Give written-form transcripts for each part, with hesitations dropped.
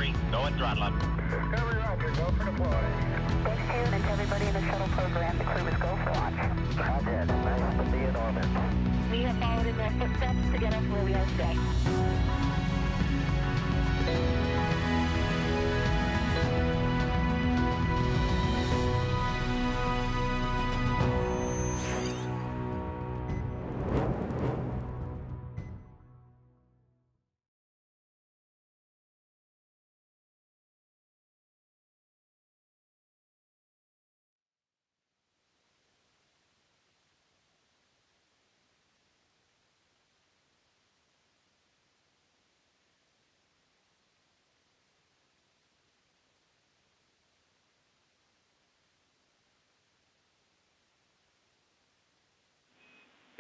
Discovery, go and throttle up. Discovery, roger, go for deploy. Test-2, and to everybody in the shuttle program, the crew is go for launch. Roger, nice to be in orbit. We have followed in their footsteps to get us where we are today.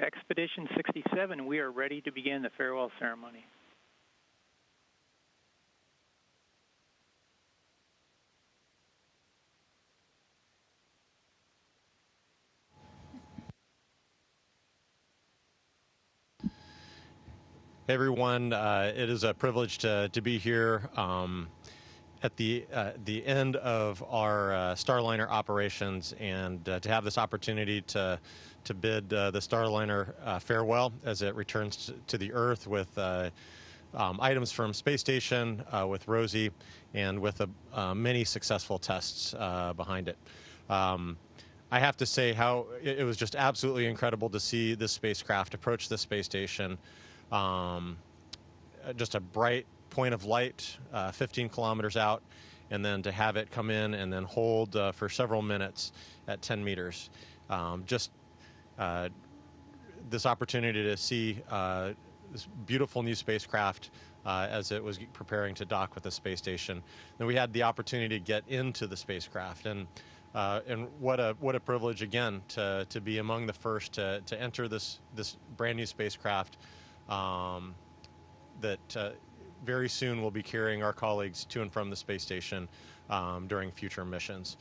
Expedition 67, we are ready to begin the farewell ceremony. Hey everyone, it is a privilege to be here at the end of our Starliner operations, and to have this opportunity to bid the Starliner farewell as it returns to the Earth with items from space station, with Rosie, and with many successful tests behind it. I have to say how it was just absolutely incredible to see this spacecraft approach the space station. Just a bright point of light 15 kilometers out, and then to have it come in and then hold for several minutes at 10 meters. This opportunity to see this beautiful new spacecraft as it was preparing to dock with the space station. Then we had the opportunity to get into the spacecraft, and what a privilege again to be among the first to enter this brand new spacecraft that very soon will be carrying our colleagues to and from the space station during future missions.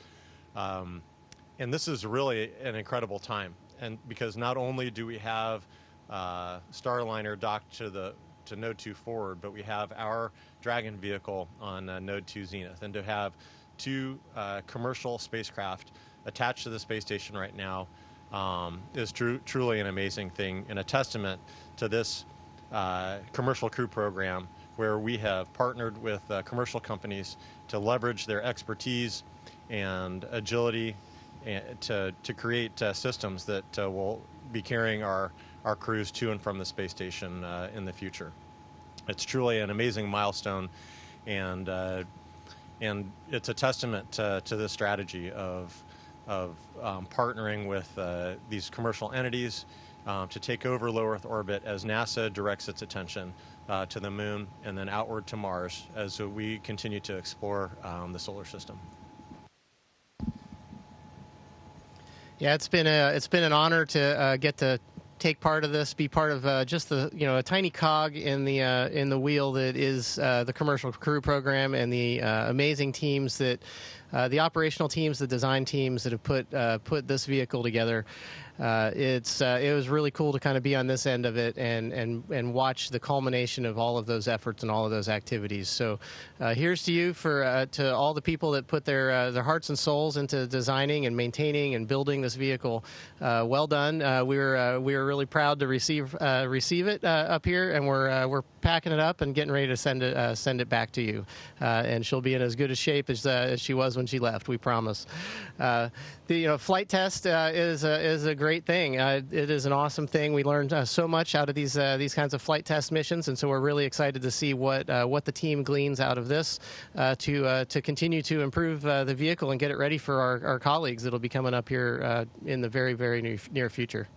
And this is really an incredible time, and because not only do we have Starliner docked to Node 2 forward, but we have our Dragon vehicle on Node 2 Zenith, and to have two commercial spacecraft attached to the space station right now is truly an amazing thing, and a testament to this commercial crew program, where we have partnered with commercial companies to leverage their expertise and agility to create systems that will be carrying our crews to and from the space station in the future. It's truly an amazing milestone, and it's a testament to the strategy of partnering with these commercial entities to take over low Earth orbit as NASA directs its attention to the moon and then outward to Mars as we continue to explore the solar system. Yeah, it's been an honor to get to take part of this, be part of just a tiny cog in the wheel that is the commercial crew program, and the amazing teams that the operational teams, the design teams that have put this vehicle together. It was really cool to kind of be on this end of it and watch the culmination of all of those efforts and all of those activities. So here's to you to all the people that put their hearts and souls into designing and maintaining and building this vehicle. Well done. We were really proud to receive it up here, and we're packing it up and getting ready to send it back to you. And she'll be in as good a shape as she was when she left. We promise. The flight test is a great thing. It is an awesome thing. We learned so much out of these kinds of flight test missions, and so we're really excited to see what the team gleans out of this to continue to improve the vehicle and get it ready for our colleagues that'll be coming up here in the very, very near future.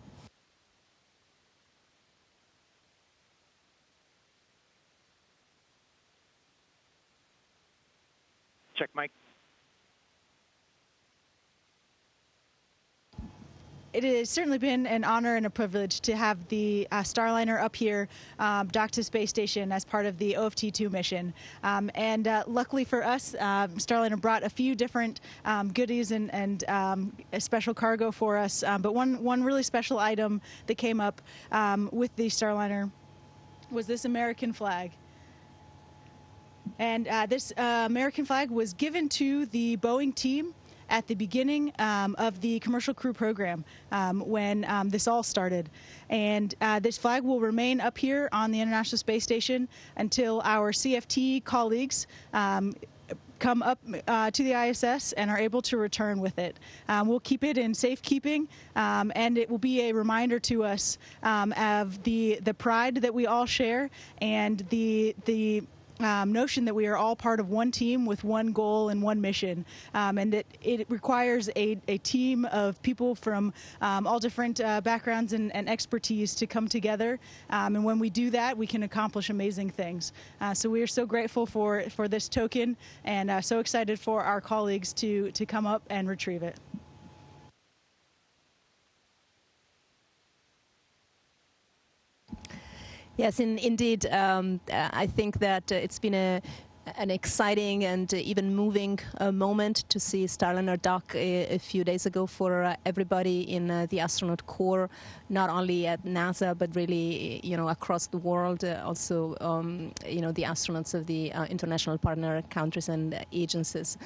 Check, Mike. It has certainly been an honor and a privilege to have the Starliner up here docked to space station as part of the OFT-2 mission. And luckily for us, Starliner brought a few different goodies and a special cargo for us. But one really special item that came up with the Starliner was this American flag. And this American flag was given to the Boeing team at the beginning of the commercial crew program when this all started. And this flag will remain up here on the International Space Station until our CFT colleagues come up to the ISS and are able to return with it. We'll keep it in safekeeping, and it will be a reminder to us of the pride that we all share and the notion that we are all part of one team with one goal and one mission, and that it requires a team of people from all different backgrounds and expertise to come together, and when we do that, we can accomplish amazing things. So we are so grateful for this token, and so excited for our colleagues to come up and retrieve it. Yes, indeed. I think that it's been an exciting and even moving moment to see Starliner dock a few days ago for everybody in the astronaut corps, not only at NASA but really, across the world. Also, the astronauts of the international partner countries and agencies.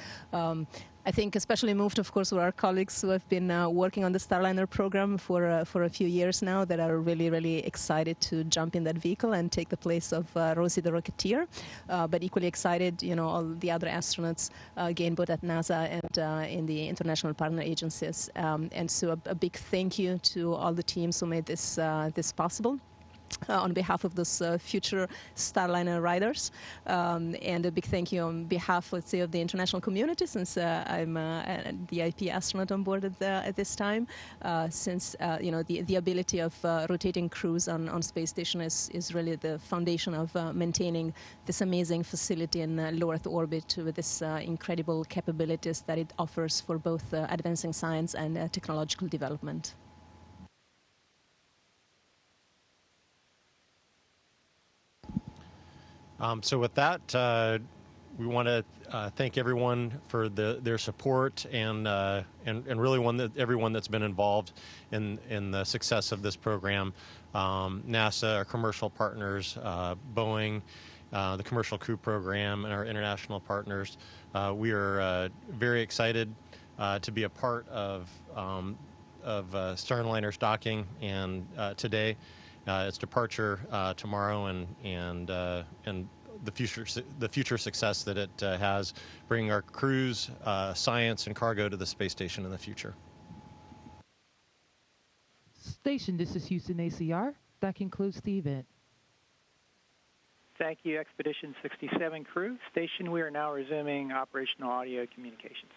I think especially moved, of course, were our colleagues who have been working on the Starliner program for a few years now, that are really, really excited to jump in that vehicle and take the place of Rosie the Rocketeer. But equally excited, all the other astronauts, again, both at NASA and in the international partner agencies. And so a big thank you to all the teams who made this possible. On behalf of those future Starliner riders, and a big thank you on behalf, let's say, of the international community, since I'm a VIP astronaut on board at this time. Since the ability of rotating crews on space station is really the foundation of maintaining this amazing facility in low Earth orbit with this incredible capabilities that it offers for both advancing science and technological development. So with that, we want to thank everyone for their support and really everyone that's been involved in the success of this program. NASA, our commercial partners, Boeing, the commercial crew program, and our international partners. We are very excited to be a part of Starliner's docking and today. Its departure tomorrow, and the future success that it has, bringing our crews, science, and cargo to the space station in the future. Station, this is Houston ACR. That concludes the event. Thank you, Expedition 67 crew. Station, we are now resuming operational audio communications.